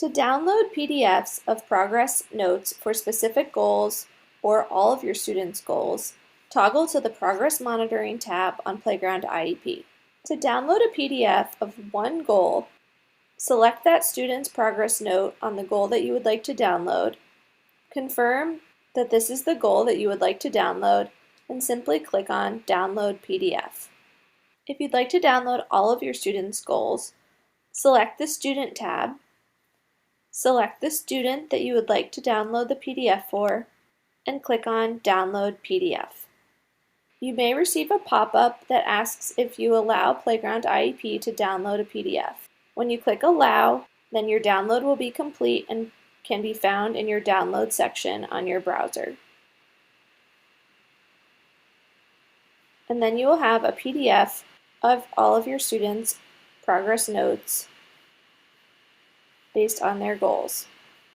To download PDFs of progress notes for specific goals or all of your students' goals, toggle to the Progress Monitoring tab on Playground IEP. To download a PDF of one goal, select that student's progress note on the goal that you would like to download, confirm that this is the goal that you would like to download, and simply click on Download PDF. If you'd like to download all of your students' goals, select the Student tab, select the student that you would like to download the PDF for, and click on Download PDF. You may receive a pop-up that asks if you allow Playground IEP to download a PDF. When you click Allow, then your download will be complete and can be found in your Download section on your browser. And then you will have a PDF of all of your students' progress notes based on their goals.